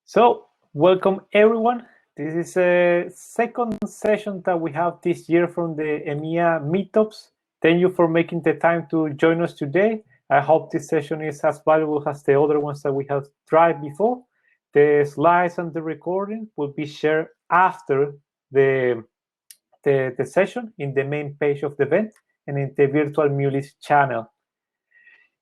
So, welcome everyone. This is a second session that we have this year from the EMEA Meetups. Thank you for making the time to join us today. I hope this session is as valuable as the other ones that we have tried before. The slides and the recording will be shared after the session in the main page of the event and in the VirtualMuleys channel.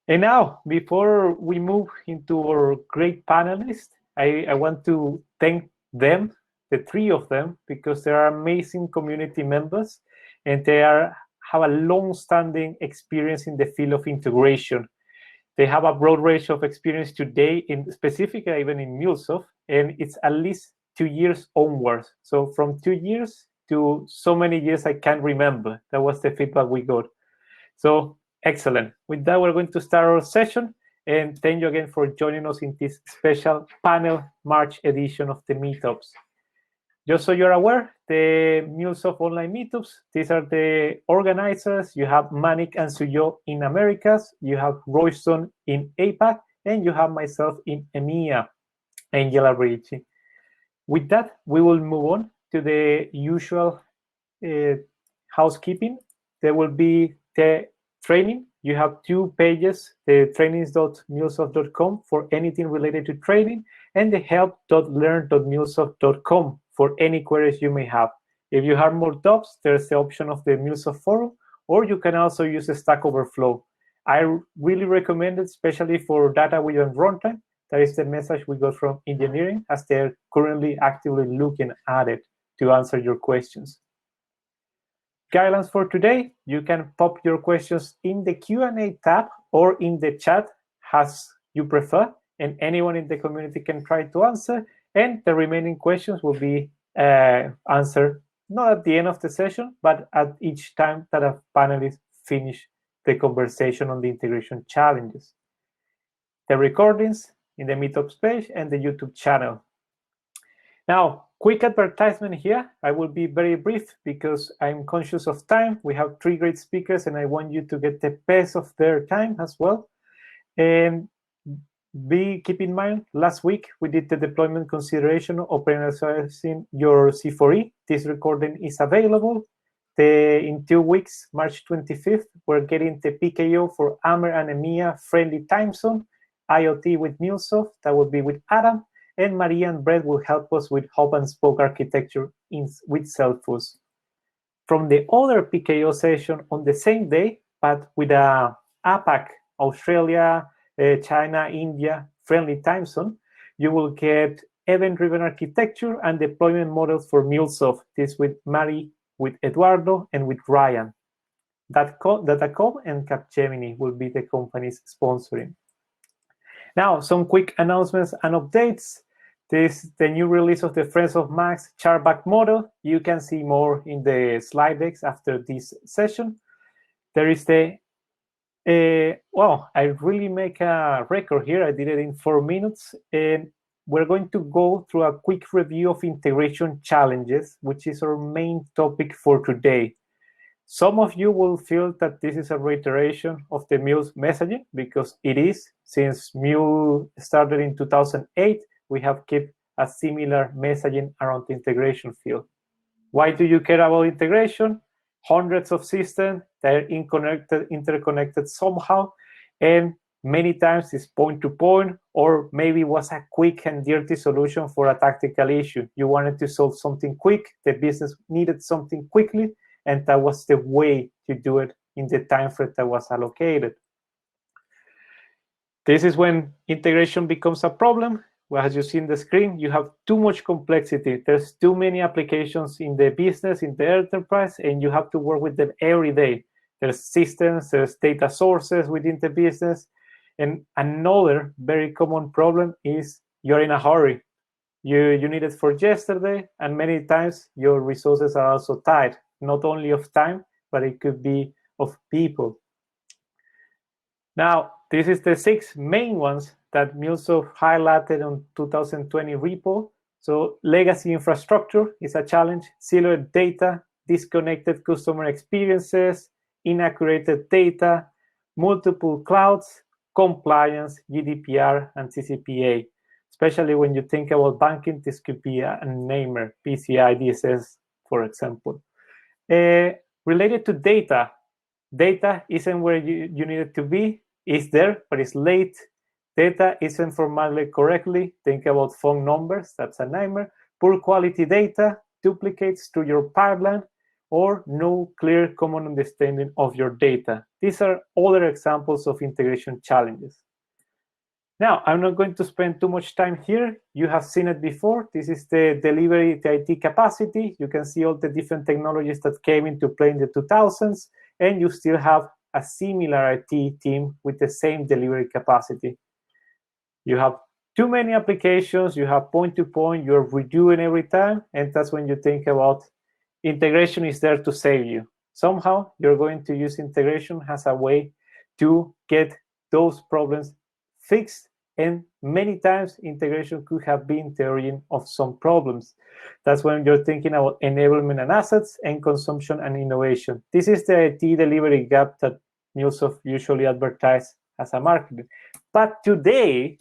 And now, before we move into our great panelists, I want to thank them, the three of them, because they are amazing community members and they have a long-standing experience in the field of integration. They have a broad range of experience today, specifically even in MuleSoft, and it's at least 2 years onwards. So from 2 years to so many years I can't remember. That was the feedback we got. So excellent. With that, we're going to start our session. And thank you again for joining us in this special panel March edition of the Meetups. Just so you're aware, the MuleSoft online Meetups, these are the organizers. You have Manik and Suyo in Americas, you have Royston in APAC, and you have myself in EMEA, Angel Alberici. With that, we will move on to the usual housekeeping. There will be the training. You have 2 pages, the trainings.mulesoft.com for anything related to training, and the help.learn.mulesoft.com for any queries you may have. If you have more doubts, there's the option of the MuleSoft forum, or you can also use the Stack Overflow. I really recommend it, especially for data within runtime. That is the message we got from engineering, as they're currently actively looking at it to answer your questions. Guidelines for today: you can pop your questions in the Q&A tab or in the chat as you prefer, and anyone in the community can try to answer, and the remaining questions will be answered not at the end of the session, but at each time that a panelist finish the conversation on the integration challenges. The recordings in the Meetups page and the YouTube channel. Now, quick advertisement here. I will be very brief because I'm conscious of time. We have 3 great speakers and I want you to get the best of their time as well. And keep in mind, last week we did the deployment consideration of operationalizing your C4E. This recording is available. In 2 weeks, March 25th, we're getting the PKO for AMER and EMEA friendly time zone, IoT with MuleSoft, that will be with Adam. And Maria and Brett will help us with hub and spoke architecture with Selfos. From the other PKO session on the same day, but with a APAC, Australia, China, India friendly time zone, you will get event-driven architecture and deployment models for MuleSoft. This with Mari, with Eduardo, and with Ryan. Datacom and Capgemini will be the companies sponsoring. Now, some quick announcements and updates. This is the new release of the Friends of Max chartback model. You can see more in the slide decks after this session. There is the, well, I really make a record here. I did it in 4 minutes. And we're going to go through a quick review of integration challenges, which is our main topic for today. Some of you will feel that this is a reiteration of the Mule's messaging, because it is. Since Mule started in 2008, we have kept a similar messaging around the integration field. Why do you care about integration? Hundreds of systems that are interconnected somehow, and many times it's point-to-point, or maybe was a quick and dirty solution for a tactical issue. You wanted to solve something quick, the business needed something quickly, and that was the way to do it in the time frame that was allocated. This is when integration becomes a problem. Well, as you see in the screen, you have too much complexity. There's too many applications in the business, in the enterprise, and you have to work with them every day. There's systems, there's data sources within the business. And another very common problem is you're in a hurry. You need it for yesterday, and many times your resources are also tight, not only of time, but it could be of people. Now, this is the 6 main ones that MuleSoft highlighted on 2020 repo. So legacy infrastructure is a challenge, siloed data, disconnected customer experiences, inaccurate data, multiple clouds, compliance, GDPR, and CCPA. especially when you think about banking. This could be a namer, PCI DSS, for example. Related to data, data isn't where you need it to be. It's there, but it's late. Data isn't formatted correctly. Think about phone numbers. That's a nightmare. Poor quality data, duplicates to your pipeline, or no clear common understanding of your data. These are other examples of integration challenges. Now, I'm not going to spend too much time here. You have seen it before. This is the delivery, the IT capacity. You can see all the different technologies that came into play in the 2000s, and you still have a similar IT team with the same delivery capacity. You have too many applications, you have point-to-point, you're redoing every time, and that's when you think about integration is there to save you. Somehow, you're going to use integration as a way to get those problems fixed, and many times integration could have been the origin of some problems. That's when you're thinking about enablement and assets, and consumption and innovation. This is the IT delivery gap that MuleSoft usually advertises as a marketing. But today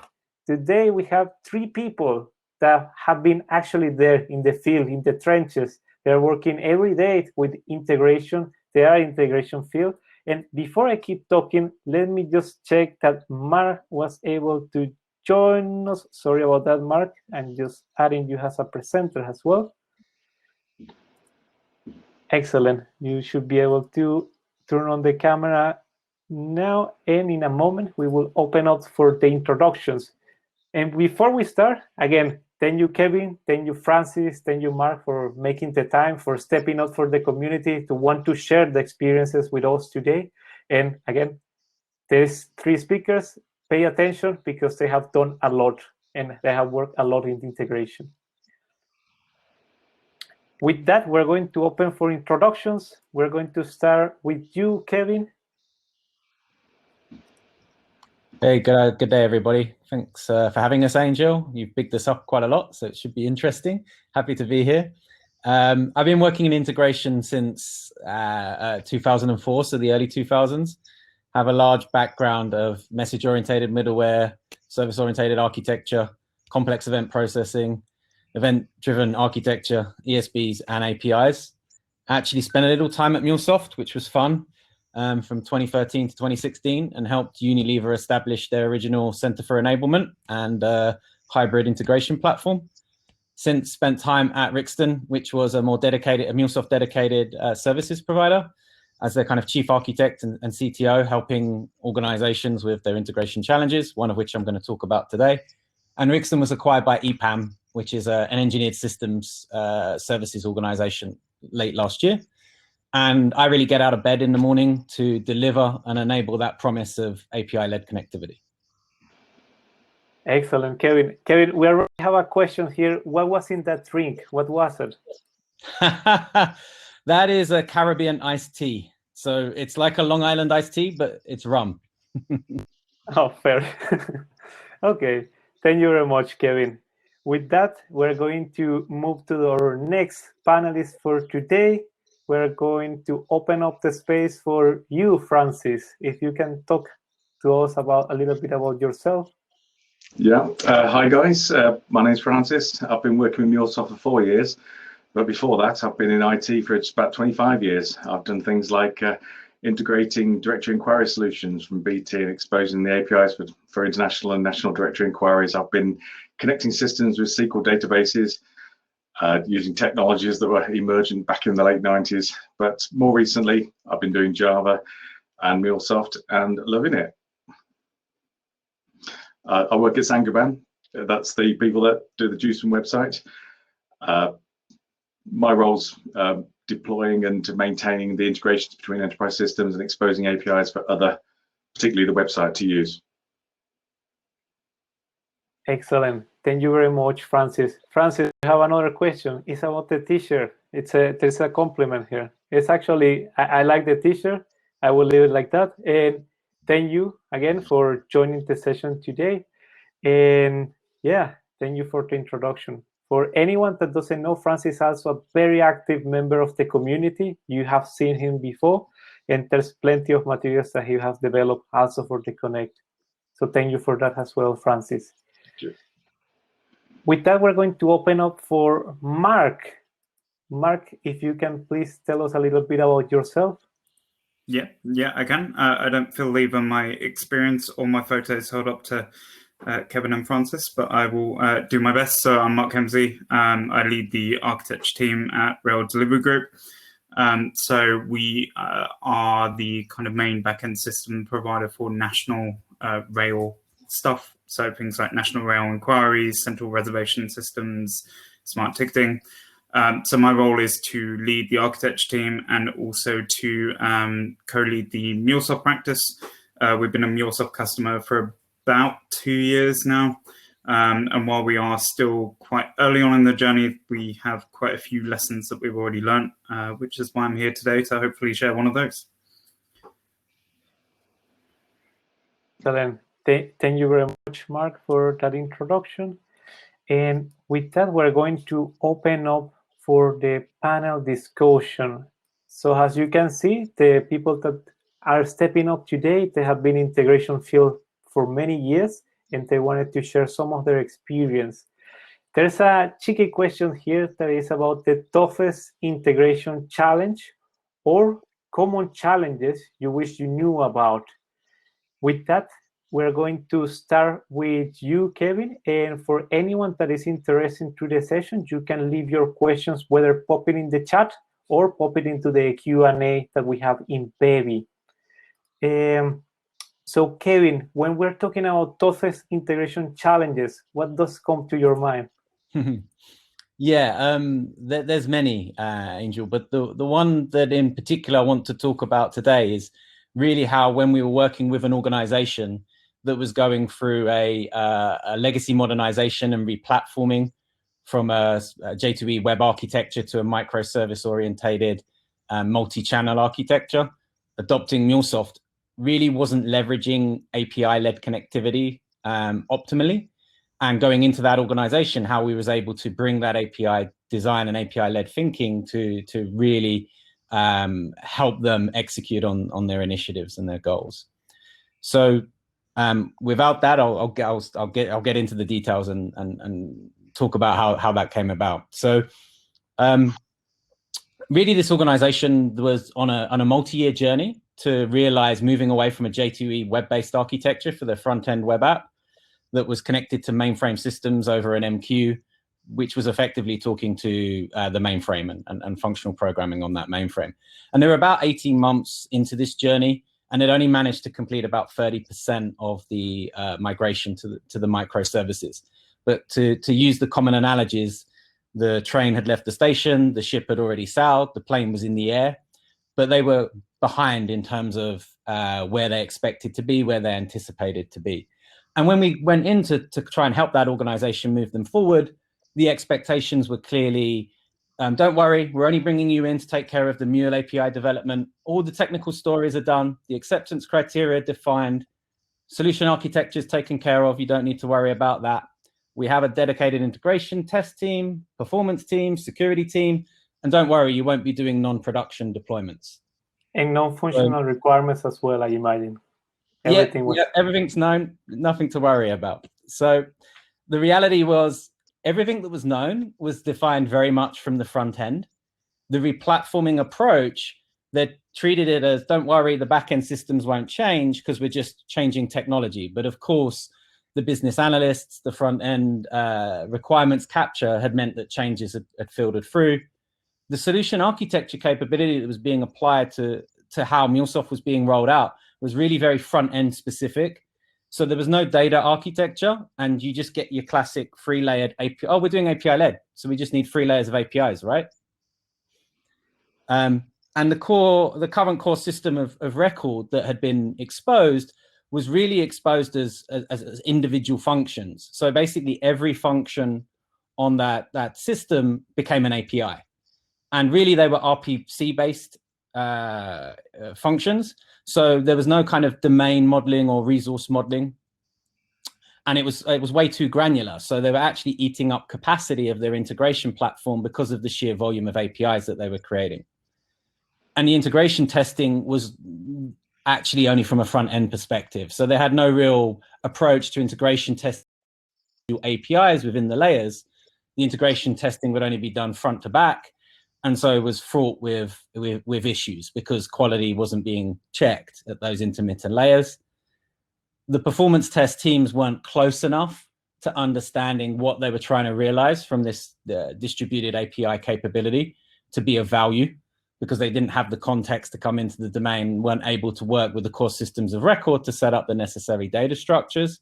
we have 3 people that have been actually there in the field, in the trenches. They're working every day with integration. They are integration field. And before I keep talking, let me just check that Mark was able to join us. Sorry about that, Mark. I'm just adding you as a presenter as well. Excellent. You should be able to turn on the camera now. And in a moment, we will open up for the introductions. And before we start, again, thank you, Kevin, thank you, Francis, thank you, Mark, for making the time, for stepping up for the community, to want to share the experiences with us today. And again, there's 3 speakers. Pay attention because they have done a lot and they have worked a lot in integration. With that, we're going to open for introductions. We're going to start with you, Kevin. Hey, good day, everybody. Thanks for having us, Angel. You've picked this up quite a lot, so it should be interesting. Happy to be here. I've been working in integration since 2004, so the early 2000s. Have a large background of message-oriented middleware, service-oriented architecture, complex event processing, event-driven architecture, ESBs, and APIs. I actually spent a little time at MuleSoft, which was fun. From 2013 to 2016, and helped Unilever establish their original Center for Enablement and hybrid integration platform. Since spent time at Rixton, which was a more dedicated, a MuleSoft dedicated services provider, as their kind of chief architect and CTO, helping organizations with their integration challenges, one of which I'm going to talk about today. And Rixton was acquired by EPAM, which is an engineered systems services organization, late last year. And I really get out of bed in the morning to deliver and enable that promise of API-led connectivity. Excellent, Kevin. Kevin, we already have a question here. What was in that drink? What was it? That is a Caribbean iced tea. So it's like a Long Island iced tea, but it's rum. Oh, fair. Okay. Thank you very much, Kevin. With that, we're going to move to our next panelist for today. We're going to open up the space for you, Francis. If you can talk to us about a little bit about yourself. Yeah. Hi, guys. My name's Francis. I've been working with MuleSoft for 4 years. But before that, I've been in IT for just about 25 years. I've done things like integrating directory inquiry solutions from BT and exposing the APIs for international and national directory inquiries. I've been connecting systems with SQL databases, using technologies that were emergent back in the late 90s. But more recently, I've been doing Java and MuleSoft and loving it. I work at Saint-Gobain. That's the people that do the Juicing website. My role's deploying and maintaining the integrations between enterprise systems and exposing APIs for other, particularly the website, to use. Excellent. Thank you very much, Francis. Francis, I have another question. It's about the t-shirt. There's a compliment here. It's actually, I like the t-shirt. I will leave it like that. And thank you again for joining the session today. And yeah, thank you for the introduction. For anyone that doesn't know, Francis is also a very active member of the community. You have seen him before, and there's plenty of materials that he has developed also for the Connect. So thank you for that as well, Francis. Sure. With that, we're going to open up for Mark. Mark, if you can please tell us a little bit about yourself. Yeah, I can. I don't feel either my experience or my photos hold up to Kevin and Francis, but I will do my best. So I'm Mark Hemsley. I lead the architecture team at Rail Delivery Group. So we are the kind of main backend system provider for national rail stuff. So things like national rail inquiries, central reservation systems, smart ticketing. So my role is to lead the architecture team and also to co-lead the MuleSoft practice. We've been a MuleSoft customer for about 2 years now. And while we are still quite early on in the journey, we have quite a few lessons that we've already learned, which is why I'm here today to hopefully share one of those. Excellent. Thank you very much, Mark, for that introduction. And with that, we're going to open up for the panel discussion. So as you can see, the people that are stepping up today, they have been in integration field for many years, and they wanted to share some of their experience. There's a cheeky question here that is about the toughest integration challenge or common challenges you wish you knew about. With that, we're going to start with you, Kevin. And for anyone that is interested to the session, you can leave your questions, whether pop it in the chat or pop it into the Q&A that we have in Pevi. So, Kevin, when we're talking about toughest integration challenges, what does come to your mind? Yeah, there's many, Angel, but the one that in particular I want to talk about today is really how when we were working with an organization that was going through a legacy modernization and replatforming from a J2E web architecture to a microservice-orientated multi-channel architecture, adopting MuleSoft really wasn't leveraging API-led connectivity optimally. And going into that organization, how we was able to bring that API design and API-led thinking to really help them execute on their initiatives and their goals. So without that, I'll get into the details and talk about how that came about. So really, this organization was on a multi-year journey to realize moving away from a J2E web-based architecture for the front-end web app that was connected to mainframe systems over an MQ, which was effectively talking to the mainframe and functional programming on that mainframe. And they were about 18 months into this journey, and it only managed to complete about 30% of the migration to the microservices. But to use the common analogies, the train had left the station, the ship had already sailed, the plane was in the air, but they were behind in terms of where they expected to be, where they anticipated to be. And when we went in to try and help that organization move them forward, the expectations were clearly, don't worry, we're only bringing you in to take care of the Mule API development. All the technical stories are done. The acceptance criteria defined. Solution architecture is taken care of. You don't need to worry about that. We have a dedicated integration test team, performance team, security team. And don't worry, you won't be doing non-production deployments. And non-functional requirements as well, I imagine. Everything's known, nothing to worry about. So the reality was everything that was known was defined very much from the front end. The replatforming approach that treated it as, don't worry, the backend systems won't change because we're just changing technology. But of course, the business analysts, the front end requirements capture had meant that changes had filtered through. The solution architecture capability that was being applied to how MuleSoft was being rolled out was really very front-end specific. So there was no data architecture, and you just get your classic three-layered API. Oh, we're doing API-led, so we just need 3 layers of APIs, right? And the current core system of record that had been exposed was really exposed as individual functions. So basically, every function on that system became an API. And really, they were RPC-based functions. So there was no kind of domain modeling or resource modeling. And it was way too granular. So they were actually eating up capacity of their integration platform because of the sheer volume of APIs that they were creating. And the integration testing was actually only from a front-end perspective. So they had no real approach to integration testing APIs within the layers, the integration testing would only be done front to back. And so it was fraught with issues because quality wasn't being checked at those intermittent layers. The performance test teams weren't close enough to understanding what they were trying to realize from this distributed API capability to be of value, because they didn't have the context to come into the domain, weren't able to work with the core systems of record to set up the necessary data structures.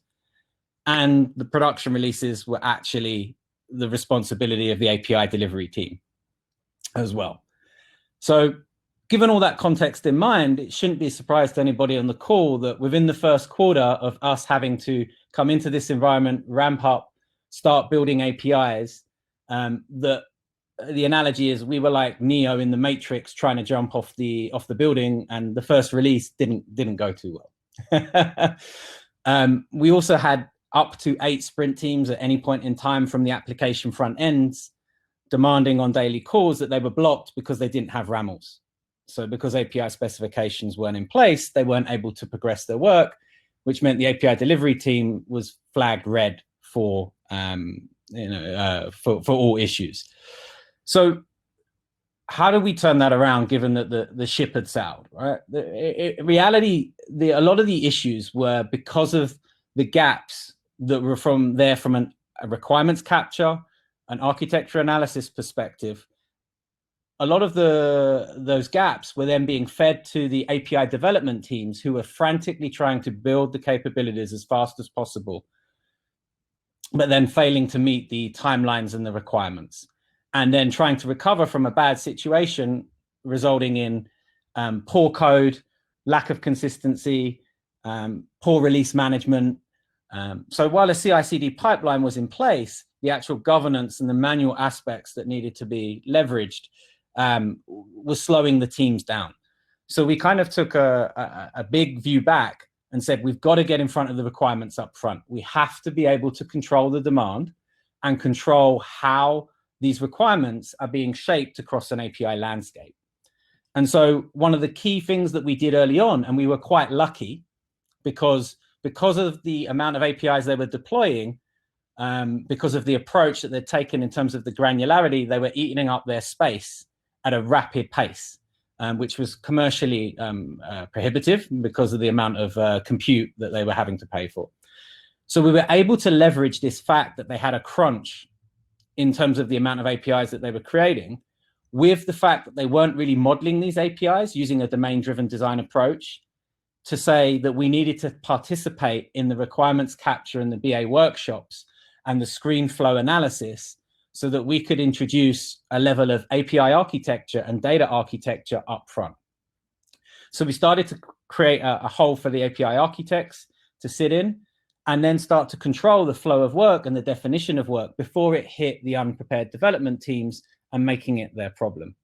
And the production releases were actually the responsibility of the API delivery team as well. So given all that context in mind, it shouldn't be a surprise to anybody on the call that within the first quarter of us having to come into this environment, ramp up, start building APIs, that the analogy is we were like Neo in the Matrix trying to jump off the building, and the first release didn't go too well. We also had up to 8 sprint teams at any point in time from the application front ends demanding on daily calls that they were blocked because they didn't have RAMLs. So because API specifications weren't in place, they weren't able to progress their work, which meant the API delivery team was flagged red for all issues. So how do we turn that around, given that the ship had sailed, right? In reality, a lot of the issues were because of the gaps that were from a requirements capture, an architecture analysis perspective. A lot of those gaps were then being fed to the API development teams, who were frantically trying to build the capabilities as fast as possible, but then failing to meet the timelines and the requirements, and then trying to recover from a bad situation, resulting in poor code, lack of consistency, poor release management. So while a CI/CD pipeline was in place, the actual governance and the manual aspects that needed to be leveraged was slowing the teams down. So we kind of took a big view back and said, we've got to get in front of the requirements up front. We have to be able to control the demand and control how these requirements are being shaped across an API landscape. And so one of the key things that we did early on, and we were quite lucky because of the amount of APIs they were deploying, because of the approach that they'd taken in terms of the granularity, they were eating up their space at a rapid pace, which was commercially prohibitive because of the amount of compute that they were having to pay for. So we were able to leverage this fact that they had a crunch in terms of the amount of APIs that they were creating, with the fact that they weren't really modeling these APIs using a domain-driven design approach, to say that we needed to participate in the requirements capture and the BA workshops and the screen flow analysis, so that we could introduce a level of API architecture and data architecture up front. So we started to create a hole for the API architects to sit in, and then start to control the flow of work and the definition of work before it hit the unprepared development teams and making it their problem.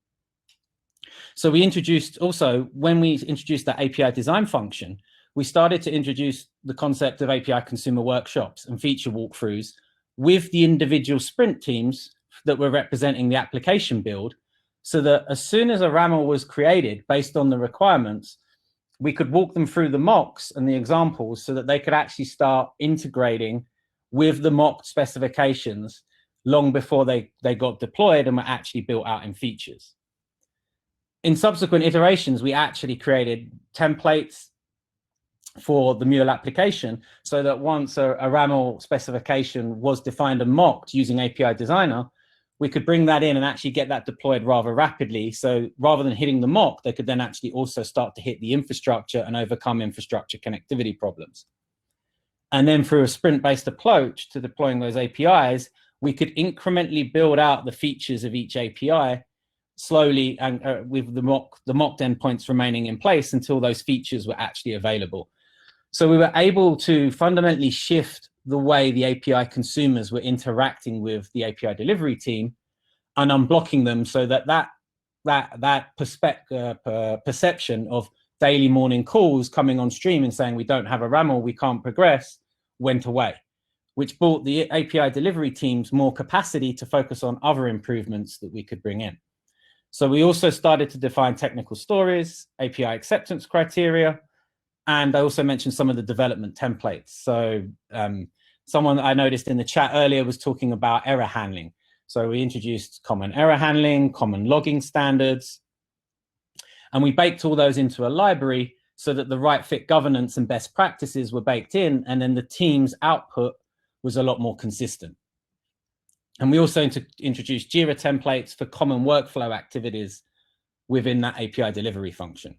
So we introduced also, when we introduced that API design function, we started to introduce the concept of API consumer workshops and feature walkthroughs with the individual sprint teams that were representing the application build, so that as soon as a RAML was created based on the requirements, we could walk them through the mocks and the examples so that they could actually start integrating with the mocked specifications long before they got deployed and were actually built out in features. In subsequent iterations, we actually created templates for the Mule application, so that once a RAML specification was defined and mocked using API Designer, we could bring that in and actually get that deployed rather rapidly. So rather than hitting the mock, they could then actually also start to hit the infrastructure and overcome infrastructure connectivity problems. And then through a sprint-based approach to deploying those APIs, we could incrementally build out the features of each API slowly, and with the mocked endpoints remaining in place until those features were actually available. So we were able to fundamentally shift the way the API consumers were interacting with the API delivery team and unblocking them, so that perception of daily morning calls coming on stream and saying we don't have a RAML, we can't progress, went away, which brought the API delivery teams more capacity to focus on other improvements that we could bring in. So we also started to define technical stories, API acceptance criteria, and I also mentioned some of the development templates. So someone I noticed in the chat earlier was talking about error handling. So we introduced common error handling, common logging standards, and we baked all those into a library so that the right fit governance and best practices were baked in, and then the team's output was a lot more consistent. And we also introduced Jira templates for common workflow activities within that API delivery function.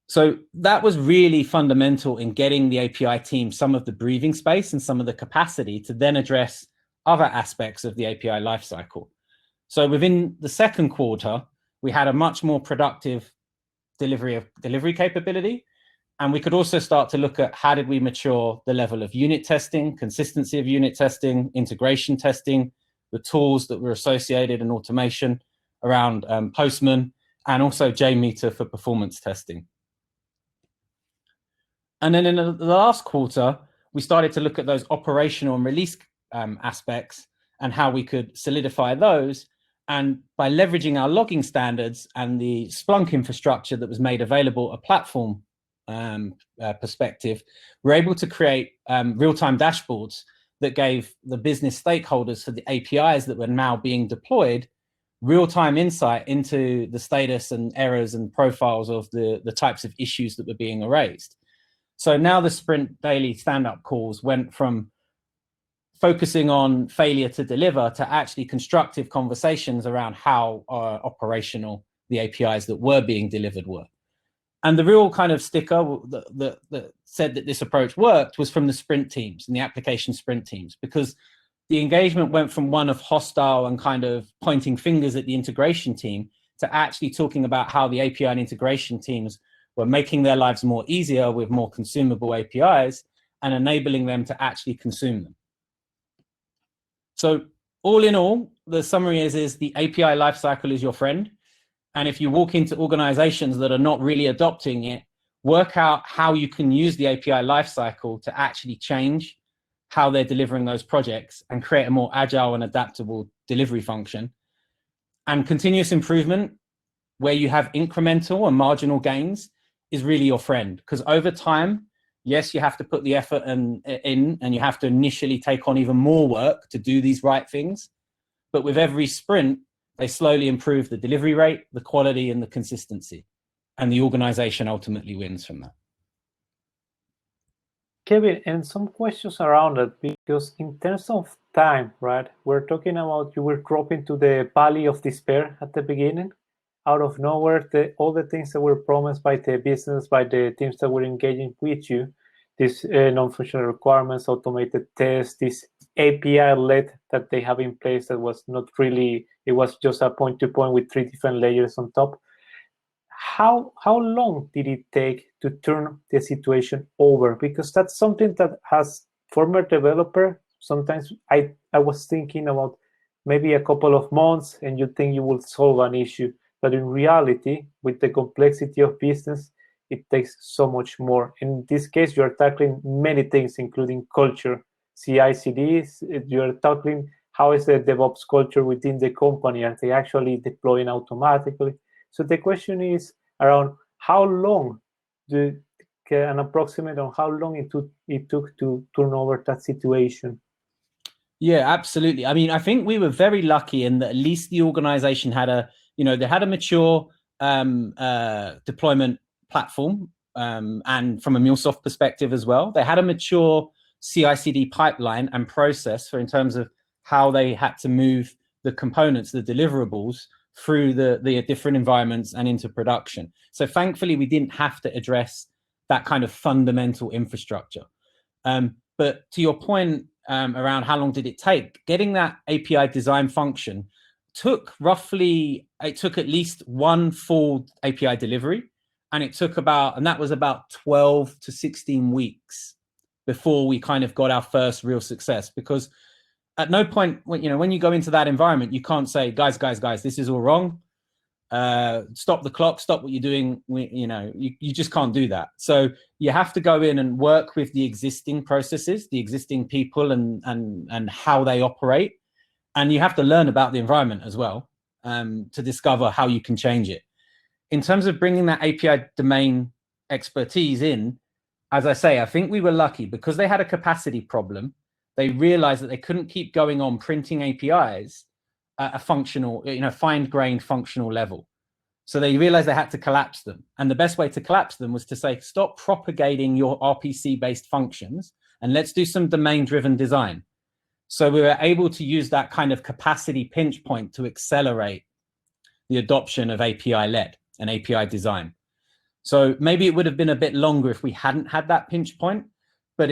So that was really fundamental in getting the API team some of the breathing space and some of the capacity to then address other aspects of the API lifecycle. So within the second quarter, we had a much more productive delivery capability. And we could also start to look at how did we mature the level of unit testing, consistency of unit testing, integration testing, the tools that were associated and automation around Postman, and also JMeter for performance testing. And then in the last quarter, we started to look at those operational and release aspects and how we could solidify those. And by leveraging our logging standards and the Splunk infrastructure that was made available, a platform perspective, we're able to create real-time dashboards that gave the business stakeholders for the APIs that were now being deployed real-time insight into the status and errors and profiles of the types of issues that were being erased. So now the sprint daily stand-up calls went from focusing on failure to deliver to actually constructive conversations around how operational the APIs that were being delivered were. And the real kind of sticker that said that this approach worked was from the sprint teams and the application sprint teams, because the engagement went from one of hostile and kind of pointing fingers at the integration team to actually talking about how the API and integration teams were making their lives more easier with more consumable APIs and enabling them to actually consume them. So all in all, the summary is the API lifecycle is your friend. And if you walk into organizations that are not really adopting it, work out how you can use the API lifecycle to actually change how they're delivering those projects and create a more agile and adaptable delivery function. And continuous improvement, where you have incremental and marginal gains, is really your friend. Because over time, yes, you have to put the effort in and you have to initially take on even more work to do these right things. But with every sprint, they slowly improve the delivery rate, the quality, and the consistency. And the organization ultimately wins from that. Kevin, and some questions around it, because in terms of time, right, we're talking about you were dropping to the valley of despair at the beginning. Out of nowhere, all the things that were promised by the business, by the teams that were engaging with you, these non-functional requirements, automated tests, this API-led that they have in place that was not really, it was just a point-to-point with 3 different layers on top. How long did it take to turn the situation over? Because that's something that as former developer, sometimes I was thinking about maybe a couple of months and you think you will solve an issue. But in reality, with the complexity of business, it takes so much more. In this case, you're tackling many things, including culture, CI/CDs. You're tackling how is the DevOps culture within the company. Are they actually deploying automatically? So the question is around how long, an approximate on how long it took to turn over that situation. Yeah, absolutely. I mean, I think we were very lucky in that at least the organization had they had a mature deployment platform, and from a MuleSoft perspective as well, they had a mature CI/CD pipeline and process in terms of how they had to move the components, the deliverables, through the different environments and into production. So thankfully, we didn't have to address that kind of fundamental infrastructure. But to your point around how long did it take, getting that API design function took at least one full API delivery, and that was about 12 to 16 weeks before we kind of got our first real success. Because at no point, when you go into that environment, you can't say, guys, this is all wrong. Stop the clock, stop what you're doing. You just can't do that. So you have to go in and work with the existing processes, the existing people and how they operate. And you have to learn about the environment as well to discover how you can change it. In terms of bringing that API domain expertise in, as I say, I think we were lucky because they had a capacity problem. They realized that they couldn't keep going on printing APIs at a functional, fine-grained functional level. So they realized they had to collapse them. And the best way to collapse them was to say, stop propagating your RPC-based functions and let's do some domain-driven design. So we were able to use that kind of capacity pinch point to accelerate the adoption of API-led and API design. So maybe it would have been a bit longer if we hadn't had that pinch point. But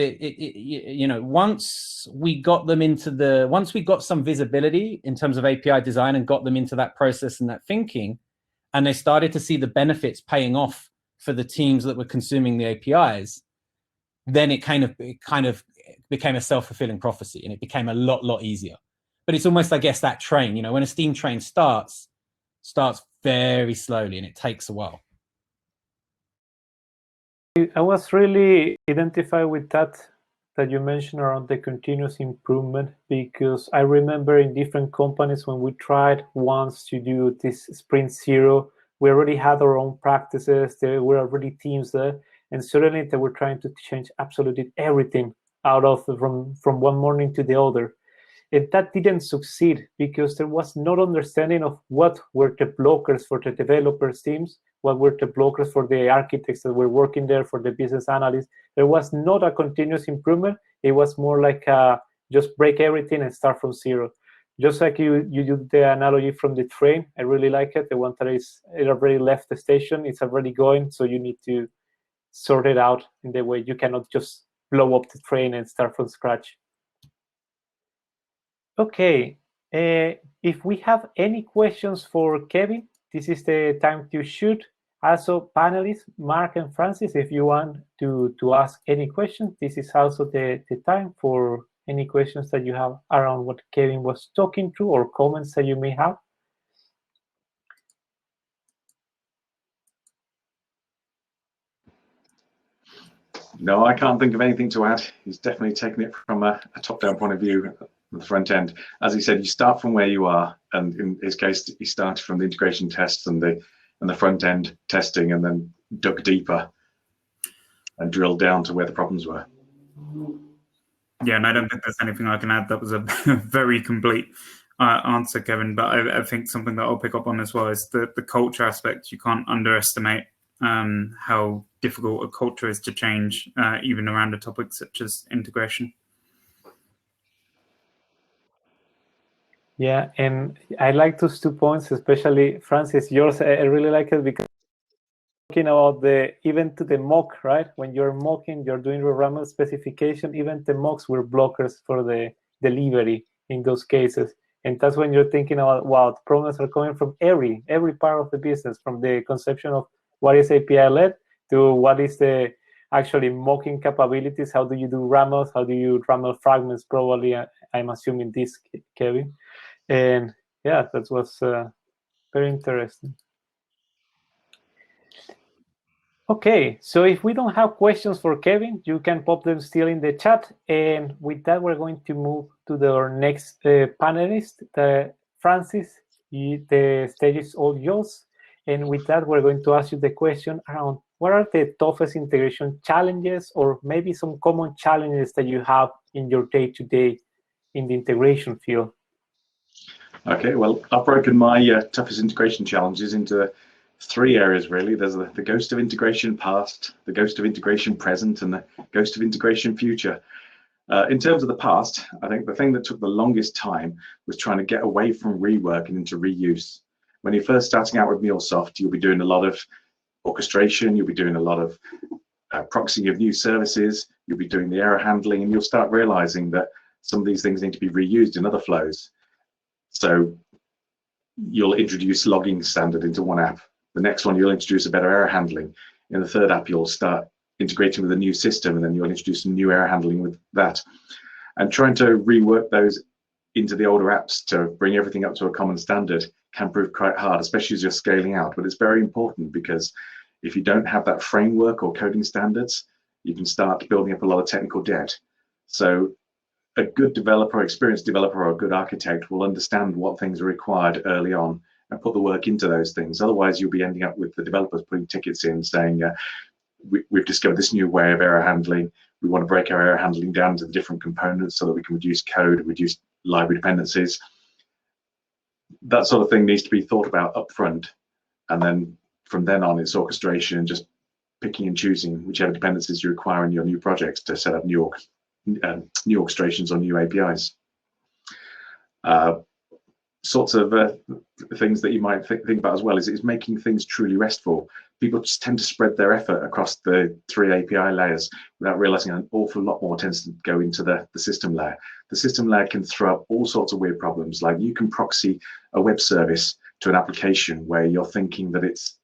once we got some visibility in terms of API design and got them into that process and that thinking, and they started to see the benefits paying off for the teams that were consuming the APIs, then it kind of became a self-fulfilling prophecy, and it became a lot easier. But it's almost, I guess, that train, when a steam train starts very slowly and it takes a while. I was really identified with that you mentioned around the continuous improvement, because I remember in different companies when we tried once to do this Sprint Zero, we already had our own practices, there were already teams there, and suddenly they were trying to change absolutely everything from one morning to the other. And that didn't succeed because there was no understanding of what were the blockers for the developers teams, what were the blockers for the architects that were working there, for the business analysts. There was not a continuous improvement. It was more like just break everything and start from zero. Just like you do the analogy from the train, I really like it. The one that it already left the station, it's already going, so you need to sort it out in the way. You cannot just blow up the train and start from scratch. Okay, if we have any questions for Kevin, this is the time to shoot. Also, panelists, Mark and Francis, if you want to ask any questions, this is also the time for any questions that you have around what Kevin was talking to or comments that you may have. No, I can't think of anything to add. He's definitely taken it from a top-down point of view at the front end. As he said, you start from where you are, and in his case, he started from the integration tests and the front end testing, and then dug deeper and drilled down to where the problems were. Yeah, and I don't think there's anything I can add. That was a very complete answer, Kevin. But I think something that I'll pick up on as well is the culture aspect. You can't underestimate how difficult a culture is to change, even around a topic such as integration. Yeah, and I like those 2 points, especially Francis, yours. I really like it because talking about even to the mock, right? When you're mocking, you're doing your YAML specification, even the mocks were blockers for the delivery in those cases. And that's when you're thinking about, wow, the problems are coming from every part of the business, from the conception of what is API-led to what is the actually mocking capabilities. How do you do YAMLs? How do you YAML fragments? Probably, I'm assuming this, Kevin. And yeah, that was very interesting. Okay, so if we don't have questions for Kevin, you can pop them still in the chat. And with that, we're going to move to our next panelist, Francis. The stage is all yours. And with that, we're going to ask you the question around what are the toughest integration challenges, or maybe some common challenges that you have in your day-to-day in the integration field? Okay, well, I've broken my toughest integration challenges into 3 areas, really. There's the ghost of integration past, the ghost of integration present, and the ghost of integration future. In terms of the past, I think the thing that took the longest time was trying to get away from rework and into reuse. When you're first starting out with MuleSoft, you'll be doing a lot of orchestration, you'll be doing a lot of proxying of new services, you'll be doing the error handling, and you'll start realizing that some of these things need to be reused in other flows. So you'll introduce logging standard into one app. The next one, you'll introduce a better error handling. In the third app, you'll start integrating with a new system, and then you'll introduce some new error handling with that. And trying to rework those into the older apps to bring everything up to a common standard can prove quite hard, especially as you're scaling out. But it's very important, because if you don't have that framework or coding standards, you can start building up a lot of technical debt. So a good developer, experienced developer, or a good architect will understand what things are required early on and put the work into those things. Otherwise, you'll be ending up with the developers putting tickets in saying, we've discovered this new way of error handling. We want to break our error handling down to the different components so that we can reduce code, reduce library dependencies. That sort of thing needs to be thought about up front, and then from then on it's orchestration and just picking and choosing whichever dependencies you require in your new projects to set up new orchestrations or new APIs. Sorts of things that you might think about as well is making things truly RESTful. People just tend to spread their effort across the 3 API layers without realizing an awful lot more tends to go into the system layer. The system layer can throw up all sorts of weird problems, like you can proxy a web service to an application where you're thinking that it's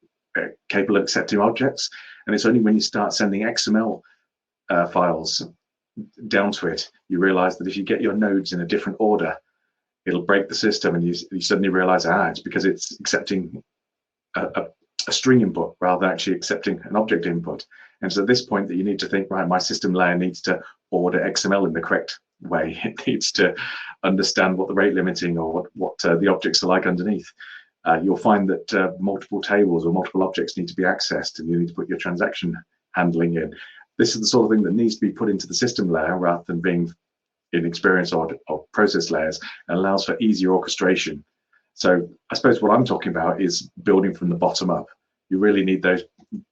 capable of accepting objects, and it's only when you start sending XML files down to it, you realize that if you get your nodes in a different order, it'll break the system, and you suddenly realize, it's because it's accepting a string input rather than actually accepting an object input. And so at this point that you need to think, right, my system layer needs to order XML in the correct way. It needs to understand what the rate limiting or what the objects are like underneath. You'll find that multiple tables or multiple objects need to be accessed, and you need to put your transaction handling in. This is the sort of thing that needs to be put into the system layer rather than being in experience or process layers, and allows for easier orchestration. So I suppose what I'm talking about is building from the bottom up. You really need those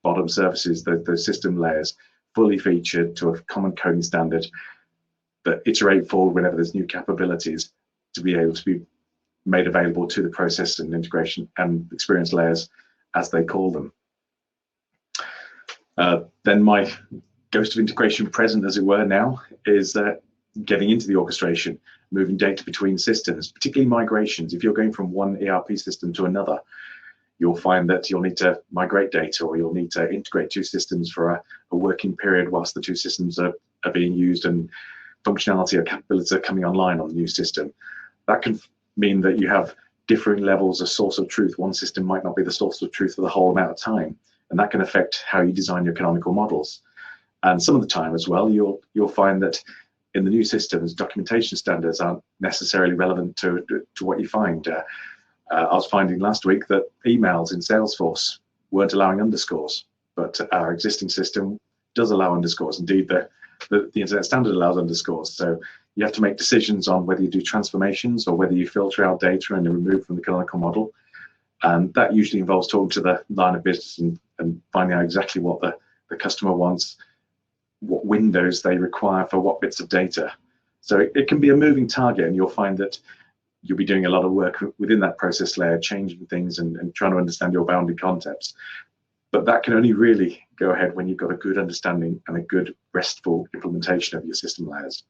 bottom services, those system layers, fully featured to a common coding standard that iterate forward whenever there's new capabilities to be able to be made available to the process and integration and experience layers, as they call them. Then my ghost of integration present, as it were, now is getting into the orchestration, moving data between systems, particularly migrations. If you're going from one ERP system to another, you'll find that you'll need to migrate data, or you'll need to integrate 2 systems for a working period whilst the 2 systems are being used and functionality or capabilities are coming online on the new system. That can mean that you have differing levels of source of truth. One system might not be the source of truth for the whole amount of time, and that can affect how you design your canonical models. And some of the time as well, you'll find that in the new systems, documentation standards aren't necessarily relevant to what you find. I was finding last week that emails in Salesforce weren't allowing underscores, but our existing system does allow underscores. Indeed, the Internet Standard allows underscores. So you have to make decisions on whether you do transformations or whether you filter out data and remove from the canonical model. And that usually involves talking to the line of business and finding out exactly what the customer wants, what windows they require for what bits of data. So it can be a moving target, and you'll find that you'll be doing a lot of work within that process layer, changing things and trying to understand your bounded concepts. But that can only really go ahead when you've got a good understanding and a good RESTful implementation of your system layers.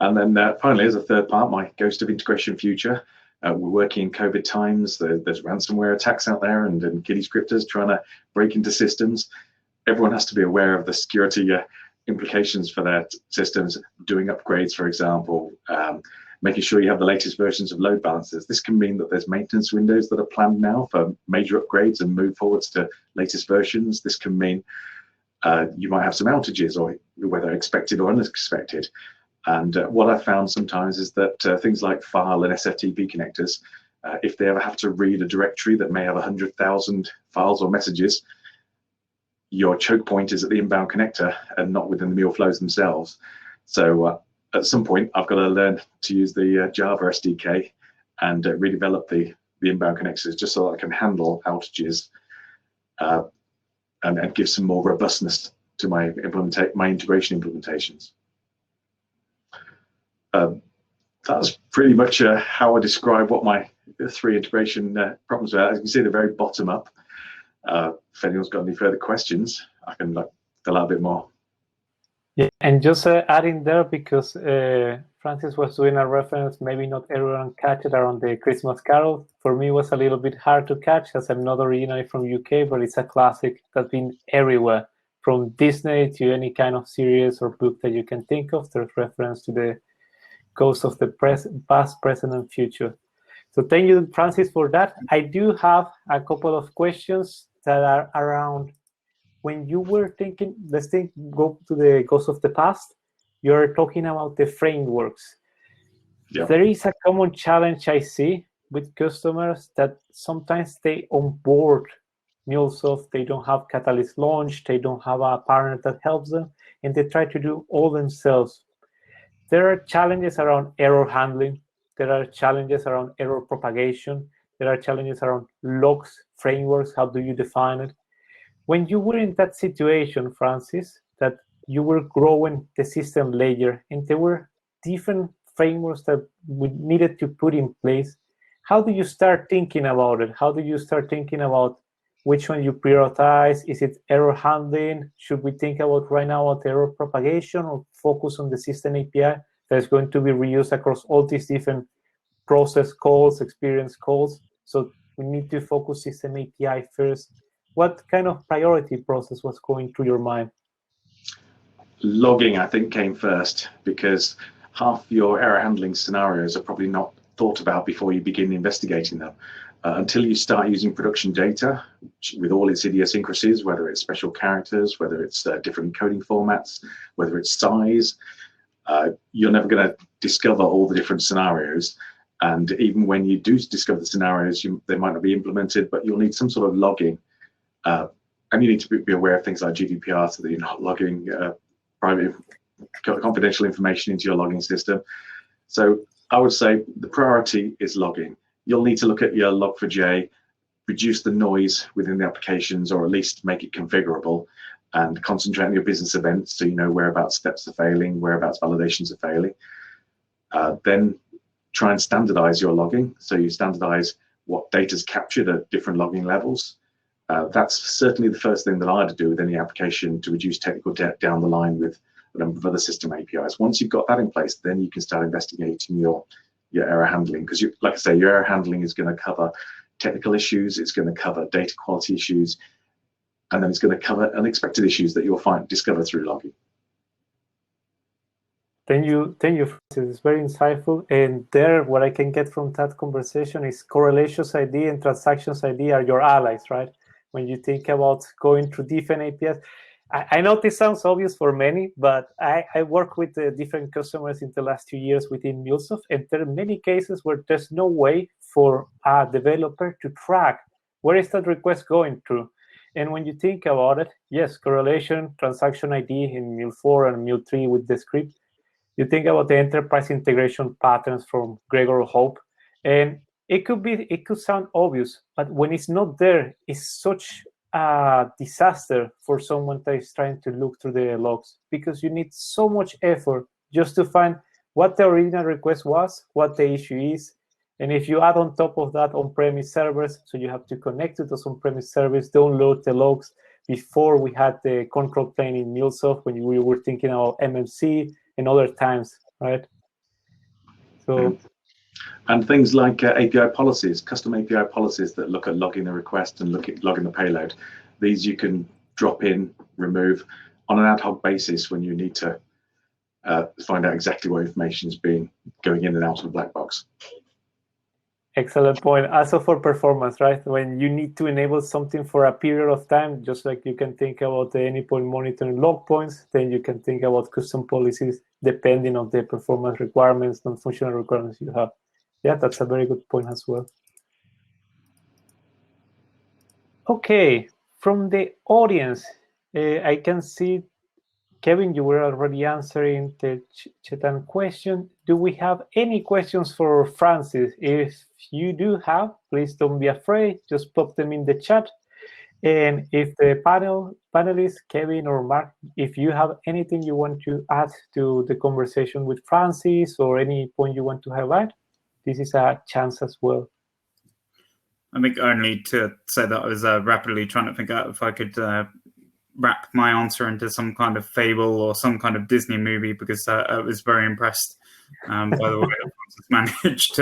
And then finally, as a third part, my ghost of integration future. We're working in COVID times. There's ransomware attacks out there and kiddie scripters trying to break into systems. Everyone has to be aware of the security implications for their systems, doing upgrades, for example, making sure you have the latest versions of load balancers. This can mean that there's maintenance windows that are planned now for major upgrades and move forwards to latest versions. This can mean you might have some outages, or whether expected or unexpected. And what I've found sometimes is that things like file and SFTP connectors, if they ever have to read a directory that may have 100,000 files or messages, your choke point is at the inbound connector and not within the Mule flows themselves. So at some point, I've got to learn to use the Java SDK and redevelop the inbound connectors just so that I can handle outages and give some more robustness to my integration implementations. That's pretty much how I describe what my 3 integration problems are. As you can see, they're very bottom up. If anyone's got any further questions, I can fill out a bit more. Yeah, and just adding there, because Francis was doing a reference, maybe not everyone catch it around the Christmas Carol. For me, it was a little bit hard to catch, as I'm not originally from UK, but it's a classic that's been everywhere, from Disney to any kind of series or book that you can think of. There's reference to the ghost of the past, present, and future. So thank you, Francis, for that. I do have a couple of questions that are around when you were thinking, go to the ghost of the past, you're talking about the frameworks. Yeah. There is a common challenge I see with customers that sometimes they onboard MuleSoft, they don't have Catalyst launch, they don't have a partner that helps them, and they try to do all themselves. There are challenges around error handling. There are challenges around error propagation. There are challenges around logs, frameworks. How do you define it? When you were in that situation, Francis, that you were growing the system layer and there were different frameworks that we needed to put in place, how do you start thinking about it? How do you start thinking about which one you prioritize? Is it error handling? Should we think about right now about error propagation or focus on the system API that's going to be reused across all these different process calls, experience calls? So we need to focus system API first. What kind of priority process was going through your mind? Logging, I think, came first, because half your error handling scenarios are probably not thought about before you begin investigating them. Until you start using production data with all its idiosyncrasies, whether it's special characters, whether it's different coding formats, whether it's size, you're never going to discover all the different scenarios. And even when you do discover the scenarios, they might not be implemented, but you'll need some sort of logging. And you need to be aware of things like GDPR so that you're not logging private, confidential information into your logging system. So I would say the priority is logging. You'll need to look at your log4j, reduce the noise within the applications, or at least make it configurable, and concentrate on your business events so you know whereabouts steps are failing, whereabouts validations are failing. Then try and standardize your logging. So you standardize what data is captured at different logging levels. That's certainly the first thing that I'd do with any application to reduce technical debt down the line with a number of other system APIs. Once you've got that in place, then you can start investigating your error handling, because like I say, your error handling is going to cover technical issues, it's going to cover data quality issues, and then it's going to cover unexpected issues that you'll discover through logging. Thank you, Francis. It's very insightful. And there, what I can get from that conversation is correlations ID and transactions ID are your allies, right? When you think about going through different APIs. I know this sounds obvious for many, but I work with different customers in the last 2 years within MuleSoft, and there are many cases where there's no way for a developer to track where is that request going through. And when you think about it, yes, correlation, transaction ID in Mule4 and Mule3 with the script. You think about the enterprise integration patterns from Gregor Hope, and it could sound obvious, but when it's not there, it's such a disaster for someone that is trying to look through the logs, because you need so much effort just to find what the original request was, what the issue is. And if you add on top of that on-premise servers, so you have to connect to those on-premise servers, download the logs. Before we had the control plane in MuleSoft when we were thinking about MMC and other times, right? So, and things like API policies, custom API policies that look at logging the request and logging the payload. These you can drop in, remove on an ad hoc basis when you need to find out exactly what information is going in and out of the black box. Excellent point. Also for performance, right? When you need to enable something for a period of time, just like you can think about the anypoint monitoring log points, then you can think about custom policies depending on the performance requirements, non-functional requirements you have. Yeah, that's a very good point as well. Okay, from the audience, I can see, Kevin, you were already answering the Chetan question. Do we have any questions for Francis? If you do have, please don't be afraid. Just pop them in the chat. And if the panelists, Kevin or Mark, if you have anything you want to add to the conversation with Francis or any point you want to highlight, this is a chance as well. I think only to say that I was rapidly trying to figure out if I could wrap my answer into some kind of fable or some kind of Disney movie, because I was very impressed by the way that Francis managed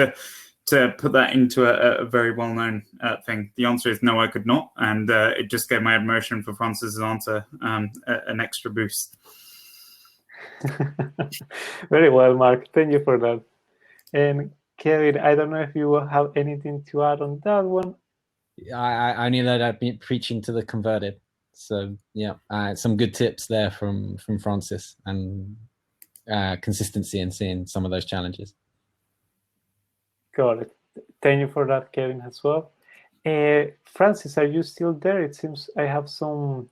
to put that into a very well-known thing. The answer is no, I could not, and it just gave my admiration for Francis's answer an extra boost. Very well, Mark. Thank you for that. And Kevin, I don't know if you have anything to add on that one. I only know that I've been preaching to the converted. So yeah, some good tips there from Francis, and consistency in seeing some of those challenges. Got it. Thank you for that, Kevin, as well. Francis, are you still there? It seems I have some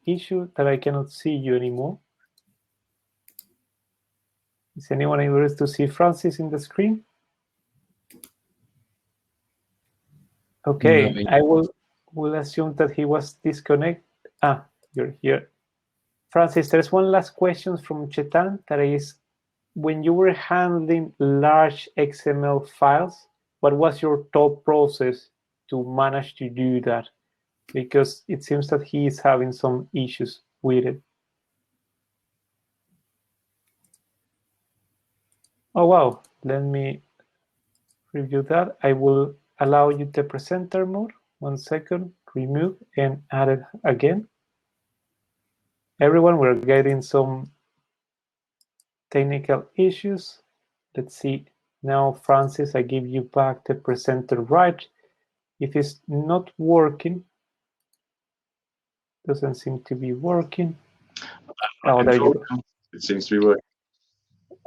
issue that I cannot see you anymore. Is anyone able to see Francis in the screen? Okay, I will assume that he was disconnected. Ah, you're here. Francis, there's one last question from Chetan that is, when you were handling large XML files, what was your thought process to manage to do that? Because it seems that he is having some issues with it. Oh, wow. Let me review that. I will allow you the presenter mode. 1 second, remove and add it again. Everyone, we're getting some technical issues. Let's see. Now, Francis, I give you back the presenter right. If it's not working, doesn't seem to be working. Oh, there you go. It seems to be working.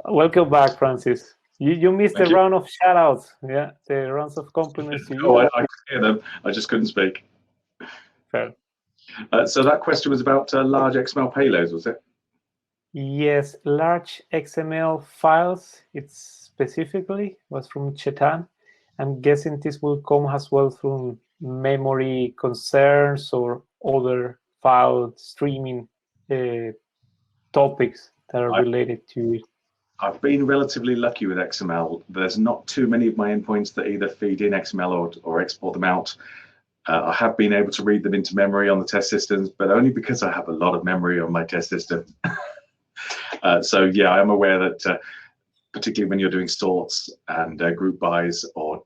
Welcome back, Francis. You missed the round of shout-outs. Yeah, the rounds of compliments to you. Oh, I could hear them. I just couldn't speak. Fair. So that question was about large XML payloads, was it? Yes, large XML files. It's specifically was from Chetan. I'm guessing this will come as well from memory concerns or other file streaming topics that are related to it. I've been relatively lucky with XML. There's not too many of my endpoints that either feed in XML or export them out. I have been able to read them into memory on the test systems, but only because I have a lot of memory on my test system. So yeah, I'm aware that particularly when you're doing sorts and group bys or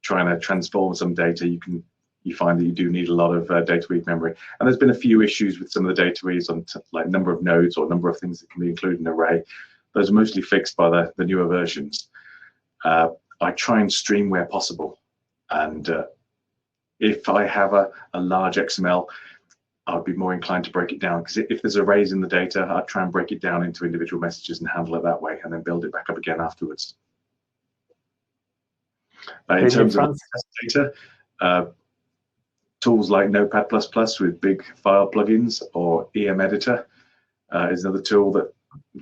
trying to transform some data, you find that you do need a lot of data weave memory. And there's been a few issues with some of the data weaves on like number of nodes or number of things that can be included in an array. Those are mostly fixed by the newer versions. I try and stream where possible. And if I have a large XML, I'd be more inclined to break it down, because if there's arrays in the data, I'd try and break it down into individual messages and handle it that way, and then build it back up again afterwards. In terms of data, tools like Notepad++ with big file plugins or EM Editor is another tool that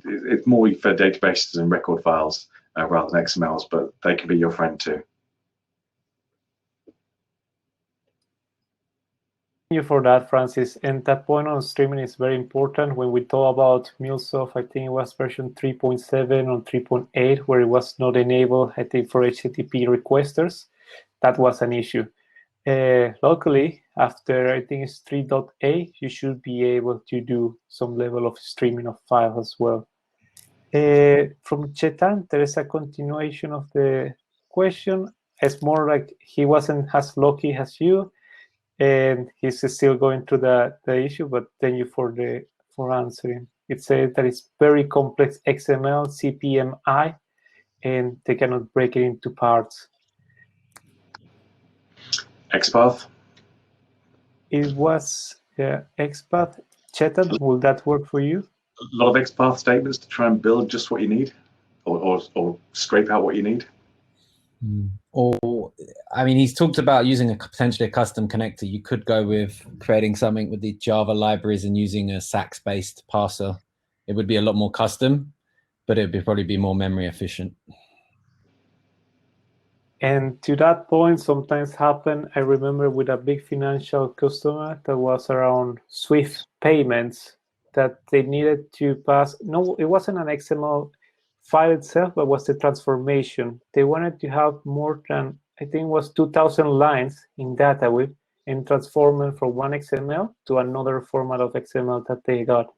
it's more for databases and record files rather than XMLs, but they can be your friend too. Thank you for that, Francis. And that point on streaming is very important. When we talk about MuleSoft, I think it was version 3.7 or 3.8, where it was not enabled, I think, for HTTP requesters. That was an issue. Locally, after I think it's 3.8, you should be able to do some level of streaming of files as well. From Chetan, there is a continuation of the question. It's more like he wasn't as lucky as you, and he's still going through the issue, but thank you for answering. It says that it's very complex XML, CPMI, and they cannot break it into parts. XPath? It was XPath. Chetan, will that work for you? A lot of XPath statements to try and build just what you need, or scrape out what you need. Or, I mean, he's talked about using potentially a custom connector. You could go with creating something with the Java libraries and using a Sax-based parser. It would be a lot more custom, but it would probably be more memory efficient. And to that point, sometimes happen, I remember with a big financial customer that was around Swift payments, that they needed to pass, no, it wasn't an XML file itself, but was the transformation. They wanted to have more than, I think it was 2,000 lines in data weave and transform them from one XML to another format of XML that they got.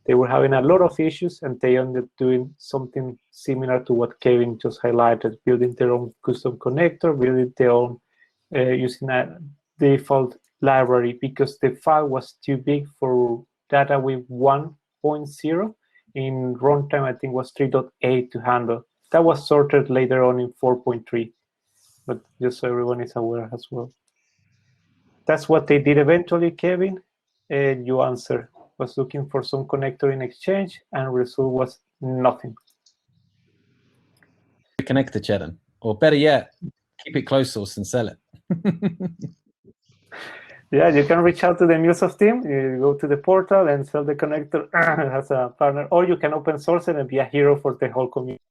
They were having a lot of issues, and they ended up doing something similar to what Kevin just highlighted, building their own custom connector, building their own, using a default library, because the file was too big for data with 1.0. In runtime, I think was 3.8 to handle. That was sorted later on in 4.3, but just so everyone is aware as well. That's what they did eventually, Kevin, and you answer. Was looking for some connector in Exchange, and result was nothing. Connect to Chetan, or better yet, keep it closed source and sell it. Yeah, you can reach out to the MuleSoft team. You go to the portal and sell the connector as a partner, or you can open source it and be a hero for the whole community.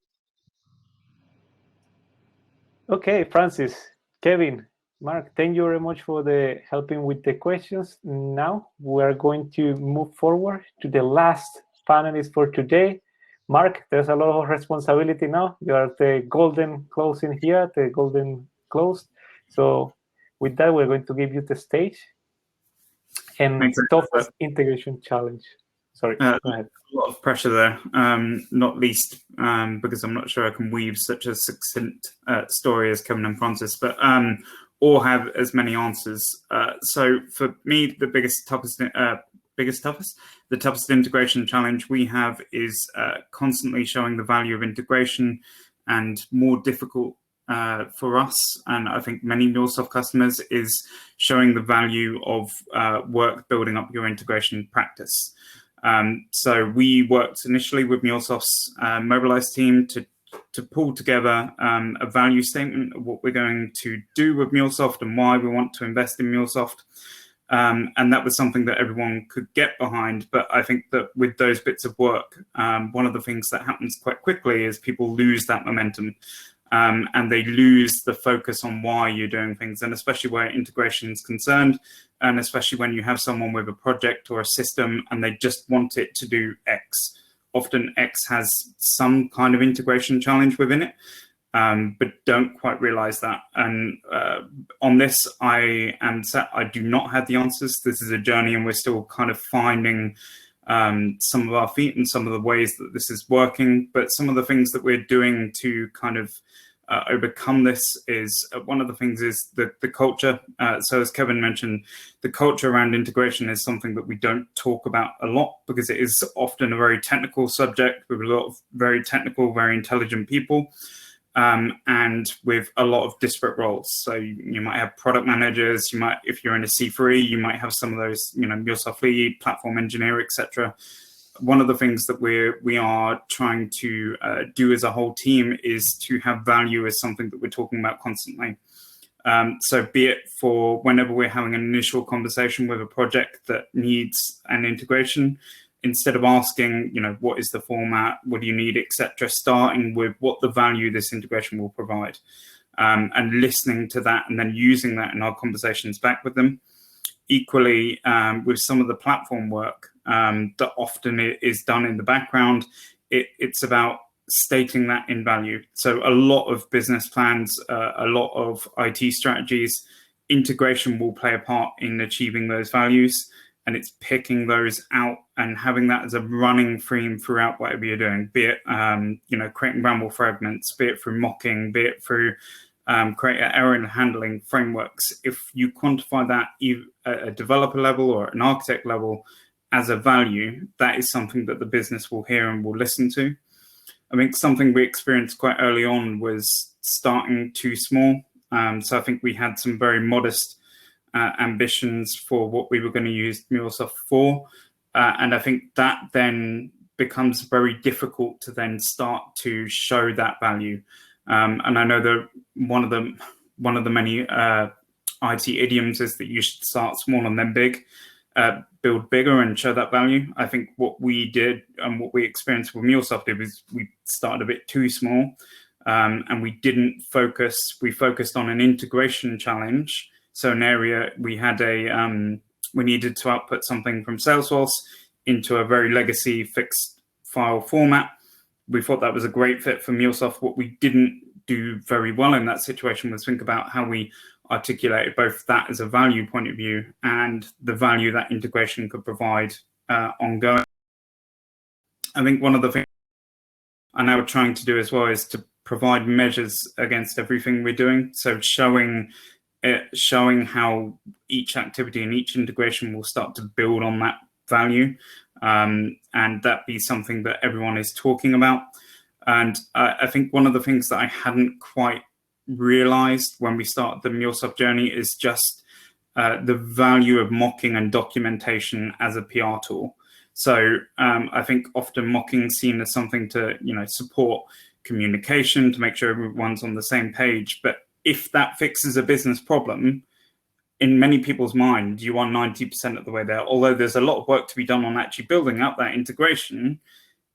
Okay, Francis, Kevin, Mark, thank you very much for the helping with the questions. Now we're going to move forward to the last panelist for today. Mark, there's a lot of responsibility now. You are the golden closing here, the golden close. So with that, we're going to give you the stage. And toughest integration challenge. Sorry, go ahead. A lot of pressure there, not least because I'm not sure I can weave such a succinct story as Kevin and Francis, but or have as many answers. So for me, the toughest integration challenge we have is constantly showing the value of integration, and more difficult for us, and I think many MuleSoft customers, is showing the value of work building up your integration practice. So we worked initially with MuleSoft's Mobilize team to pull together a value statement of what we're going to do with MuleSoft and why we want to invest in MuleSoft. And that was something that everyone could get behind. But I think that with those bits of work, one of the things that happens quite quickly is people lose that momentum. And they lose the focus on why you're doing things, and especially where integration is concerned, and especially when you have someone with a project or a system and they just want it to do X. Often X has some kind of integration challenge within it, but don't quite realize that. And on this, I do not have the answers. This is a journey, and we're still kind of finding some of our feet and some of the ways that this is working. But some of the things that we're doing to kind of overcome this is, one of the things is the culture. So as Kevin mentioned, the culture around integration is something that we don't talk about a lot, because it is often a very technical subject with a lot of very technical, very intelligent people. And with a lot of disparate roles. So you might have product managers, you might, if you're in a C3, you might have some of those, MuleSoft lead, platform engineer, etc. One of the things that we are trying to do as a whole team is to have value as something that we're talking about constantly. So be it for whenever we're having an initial conversation with a project that needs an integration, instead of asking, what is the format, what do you need, etc., starting with what the value this integration will provide, and listening to that and then using that in our conversations back with them. Equally, with some of the platform work that often is done in the background, it's about stating that in value. So a lot of business plans, a lot of IT strategies, integration will play a part in achieving those values. And it's picking those out and having that as a running theme throughout whatever you're doing, be it, creating Bramble fragments, be it through mocking, be it through create error handling frameworks. If you quantify that at a developer level or an architect level as a value, that is something that the business will hear and will listen to. I think something we experienced quite early on was starting too small. So I think we had some very modest ambitions for what we were going to use MuleSoft for. And I think that then becomes very difficult to then start to show that value. And I know that one of the many IT idioms is that you should start small and then big, build bigger and show that value. I think what we did and what we experienced with MuleSoft is we started a bit too small, and we didn't focus. We focused on an integration challenge. So an area we had we needed to output something from Salesforce into a very legacy fixed file format. We thought that was a great fit for MuleSoft. What we didn't do very well in that situation was think about how we articulated both that as a value point of view and the value that integration could provide ongoing. I think one of the things I'm now trying to do as well is to provide measures against everything we're doing. So showing how each activity and each integration will start to build on that value, and that be something that everyone is talking about. And I think one of the things that I hadn't quite realized when we started the MuleSoft journey is just the value of mocking and documentation as a PR tool. So I think often mocking is seen as something to support communication, to make sure everyone's on the same page, but if that fixes a business problem, in many people's mind, you are 90% of the way there. Although there's a lot of work to be done on actually building up that integration,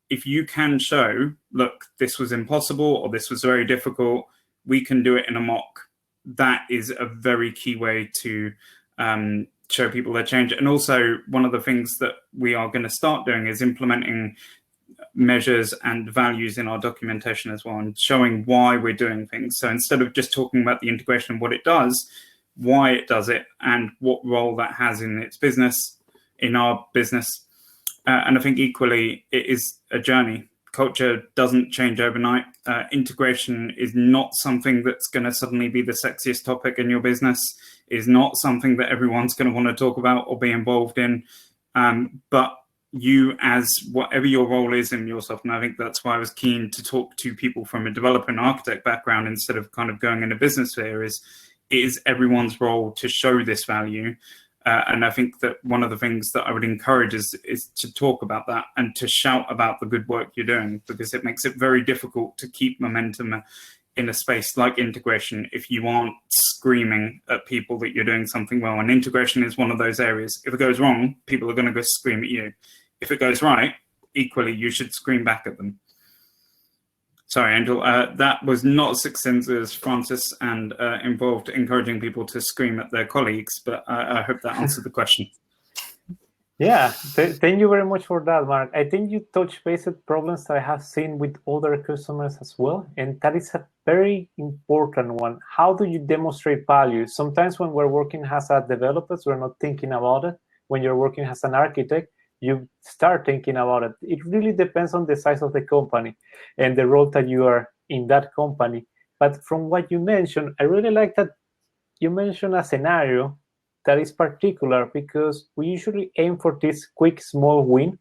if you can show, look, this was impossible or this was very difficult, we can do it in a mock. That is a very key way to show people their change. And also, one of the things that we are going to start doing is implementing measures and values in our documentation as well, and showing why we're doing things. So instead of just talking about the integration and what it does, why it does it, and what role that has in its business, in our business. And I think equally, it is a journey. Culture doesn't change overnight. Integration is not something that's going to suddenly be the sexiest topic in your business, is not something that everyone's going to want to talk about or be involved in. But you, as whatever your role is in MuleSoft, and I think that's why I was keen to talk to people from a developer and architect background instead of kind of going in a business sphere, is it is everyone's role to show this value. And I think that one of the things that I would encourage is to talk about that and to shout about the good work you're doing, because it makes it very difficult to keep momentum in a space like integration if you aren't screaming at people that you're doing something well. And integration is one of those areas. If it goes wrong, people are going to go scream at you. If it goes right, equally, you should scream back at them. Sorry, Angel, that was not as succinct as Francis and involved encouraging people to scream at their colleagues, but I hope that answered the question. Yeah, thank you very much for that, Mark. I think you touched base at problems that I have seen with other customers as well, and that is a very important one. How do you demonstrate value? Sometimes when we're working as a developers, we're not thinking about it. When you're working as an architect, you start thinking about it. It really depends on the size of the company and the role that you are in that company. But from what you mentioned, I really like that you mentioned a scenario that is particular, because we usually aim for this quick, small win.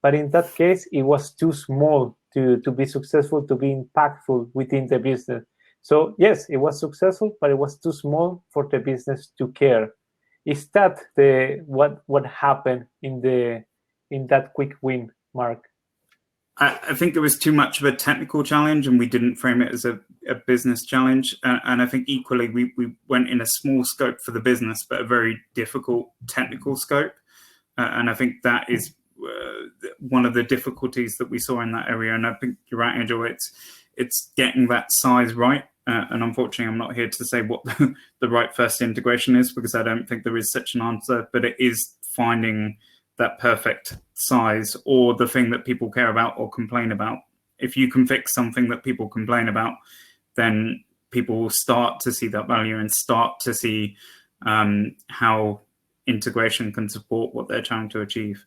But in that case, it was too small to be successful, to be impactful within the business. So yes, it was successful, but it was too small for the business to care. Is that what happened in that quick win, Mark? I think there was too much of a technical challenge, and we didn't frame it as a business challenge. And I think equally, we went in a small scope for the business, but a very difficult technical scope. And I think that is one of the difficulties that we saw in that area. And I think you're right, Angel, it's getting that size right. And unfortunately, I'm not here to say what the right first integration is, because I don't think there is such an answer, but it is finding that perfect size, or the thing that people care about or complain about. If you can fix something that people complain about, then people will start to see that value and start to see how integration can support what they're trying to achieve.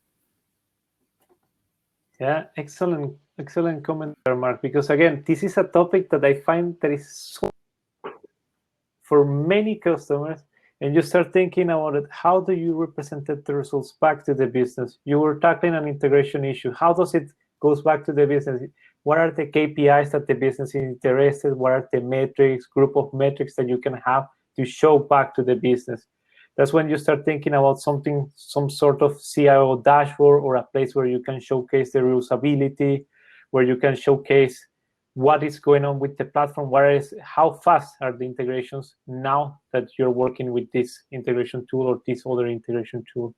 Yeah, excellent comment there, Mark, because again, this is a topic that I find that is so for many customers. And you start thinking about it, how do you represent the results back to the business? You were tackling an integration issue. How does it goes back to the business? What are the KPIs that the business is interested? What are the metrics, group of metrics that you can have to show back to the business? That's when you start thinking about some sort of CIO dashboard, or a place where you can showcase the reusability, where you can showcase what is going on with the platform, how fast are the integrations now that you're working with this integration tool or this other integration tool.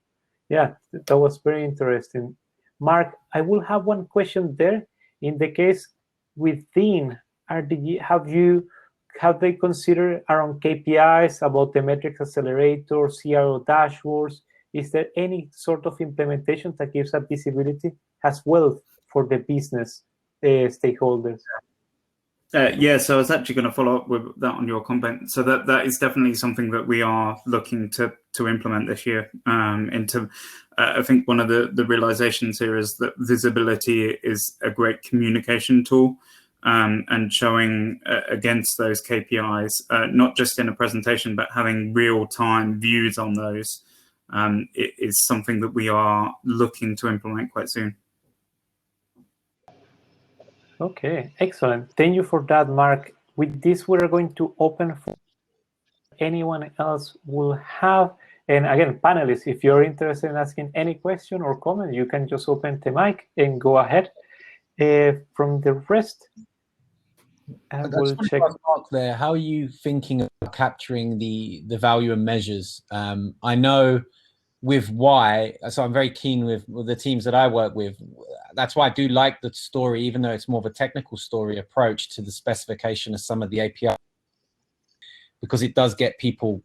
Yeah, that was very interesting. Mark, I will have one question there. In the case within RDG, have they considered around KPIs, about the metrics accelerator, CRO dashboards? Is there any sort of implementation that gives that visibility as well for the business stakeholders? Yeah, so I was actually going to follow up with that on your comment. So that is definitely something that we are looking to implement this year. I think one of the realizations here is that visibility is a great communication tool, and showing against those KPIs, not just in a presentation, but having real-time views on those, it is something that we are looking to implement quite soon. Okay, excellent. Thank you for that, Mark. With this, we're going to open for anyone else will have. And again, panelists, if you're interested in asking any question or comment, you can just open the mic and go ahead. From the rest, I I will just want check. to ask Mark there, how are you thinking about capturing the value and measures? I know with why, so I'm very keen with the teams that I work with. That's why I do like the story, even though it's more of a technical story approach to the specification of some of the API, because it does get people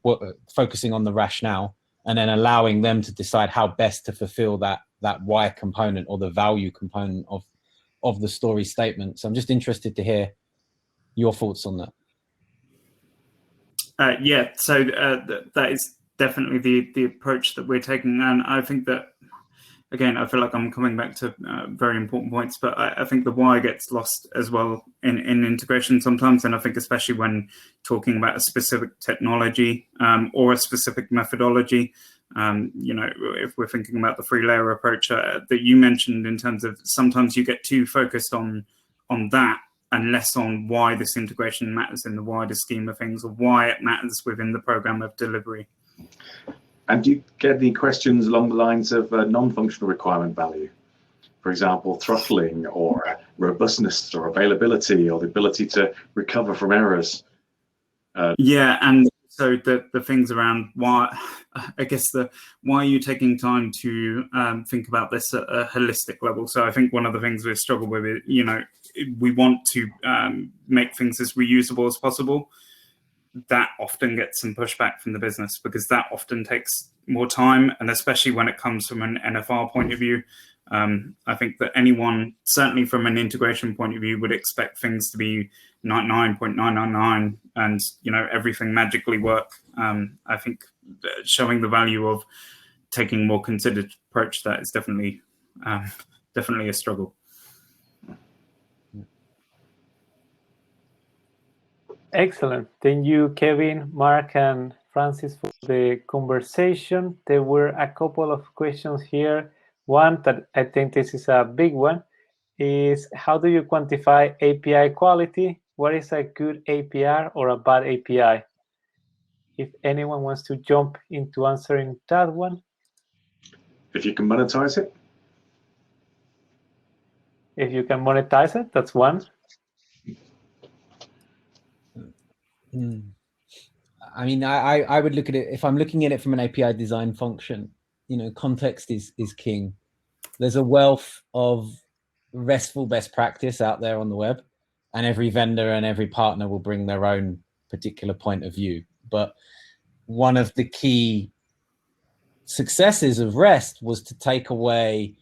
focusing on the rationale and then allowing them to decide how best to fulfill that why component or the value component of the story statement. So I'm just interested to hear your thoughts on that. Yeah, so that is definitely the approach that we're taking, and I think that, again, I feel like I'm coming back to very important points, but I think the why gets lost as well in integration sometimes, and I think especially when talking about a specific technology or a specific methodology. If we're thinking about the three-layer approach that you mentioned, in terms of sometimes you get too focused on that and less on why this integration matters in the wider scheme of things, or why it matters within the program of delivery. And do you get any questions along the lines of non-functional requirement value? For example, throttling or robustness or availability or the ability to recover from errors? Yeah, and so the things around why, I guess why are you taking time to think about this at a holistic level? So I think one of the things we struggle with is, we want to make things as reusable as possible. That often gets some pushback from the business because that often takes more time, and especially when it comes from an NFR point of view. I think that anyone, certainly from an integration point of view, would expect things to be 99.999 and everything magically work. I think showing the value of taking a more considered approach, that is definitely a struggle. Excellent. Thank you, Kevin, Mark, and Francis, for the conversation. There were a couple of questions here. One that I think this is a big one is, how do you quantify API quality? What is a good API or a bad API? If anyone wants to jump into answering that one. If you can monetize it. If you can monetize it, that's one. I mean, I would look at it, if I'm looking at it from an API design function, context is king. There's a wealth of RESTful best practice out there on the web, and every vendor and every partner will bring their own particular point of view. But one of the key successes of REST was to take away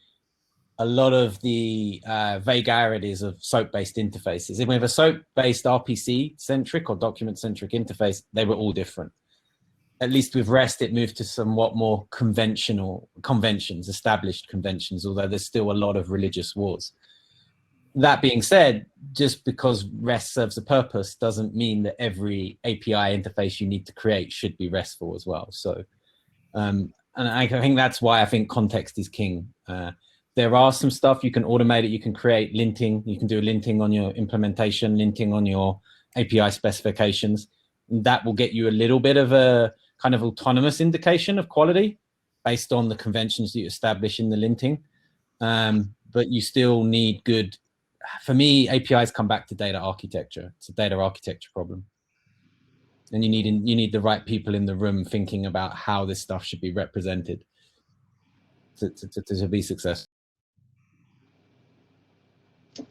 a lot of the vagaries of SOAP-based interfaces. If we have a SOAP-based RPC-centric or document-centric interface, they were all different. At least with REST, it moved to somewhat more conventional conventions, established conventions, although there's still a lot of religious wars. That being said, just because REST serves a purpose doesn't mean that every API interface you need to create should be RESTful as well. So, and I think that's why I think context is king. There are some stuff you can automate it. You can create linting. You can do linting on your implementation, linting on your API specifications. That will get you a little bit of a kind of autonomous indication of quality based on the conventions that you establish in the linting. But you still need good, for me, APIs come back to data architecture. It's a data architecture problem. And you need the right people in the room thinking about how this stuff should be represented to be successful.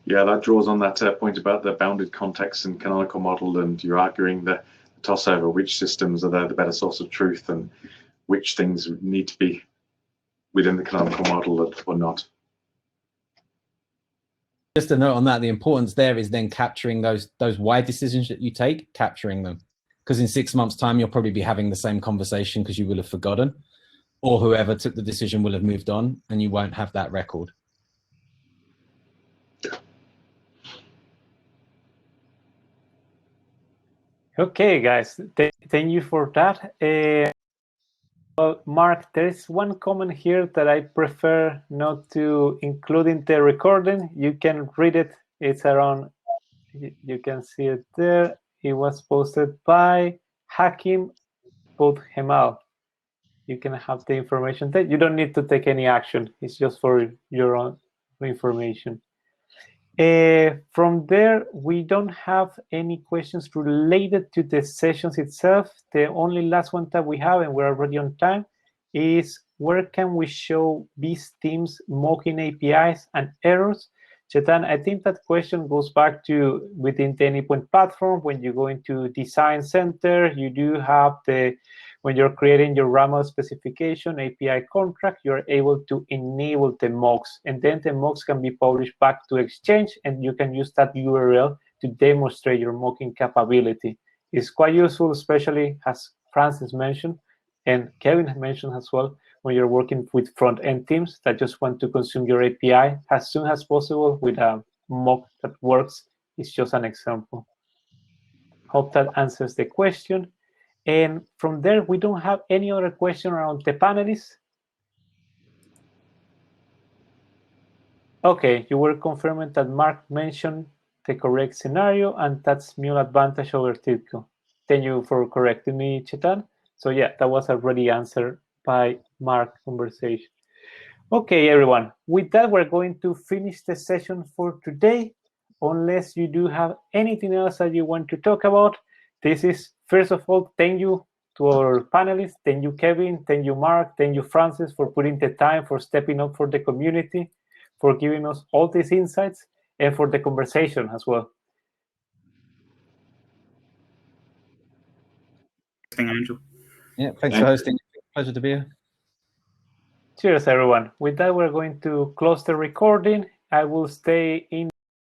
Yeah, that draws on that point about the bounded context and canonical model, and you're arguing the toss over which systems are the better source of truth and which things need to be within the canonical model or not. Just a note on that, the importance there is then capturing those why decisions that you take, capturing them. Because in 6 months' time, you'll probably be having the same conversation because you will have forgotten, or whoever took the decision will have moved on and you won't have that record. Okay, guys, thank you for that. Well, Mark, there is one comment here that I prefer not to include in the recording. You can read it. It's around, you can see it there. It was posted by Hakim Hemal. You can have the information there. You don't need to take any action. It's just for your own information. From there, we don't have any questions related to the sessions itself. The only last one that we have, and we're already on time, is where can we show these teams mocking APIs and errors? Chetan, I think that question goes back to within the Anypoint platform. When you go into Design Center, you do have when you're creating your RAML specification API contract, you're able to enable the mocks, and then the mocks can be published back to Exchange, and you can use that URL to demonstrate your mocking capability. It's quite useful, especially as Francis mentioned, and Kevin mentioned as well, when you're working with front-end teams that just want to consume your API as soon as possible with a mock that works. It's just an example. Hope that answers the question. And from there, we don't have any other question around the panelists. Okay, you were confirming that Mark mentioned the correct scenario, and that's Mule advantage over TIBCO. Thank you for correcting me, Chetan. So yeah, that was already answered by Mark's conversation. Okay, everyone. With that, we're going to finish the session for today. Unless you do have anything else that you want to talk about, this is, first of all, thank you to our panelists. Thank you, Kevin. Thank you, Mark. Thank you, Francis, for putting the time, for stepping up for the community, for giving us all these insights, and for the conversation as well. Angel. Yeah, thanks for hosting. Pleasure to be here. Cheers, everyone. With that, we're going to close the recording. I will stay in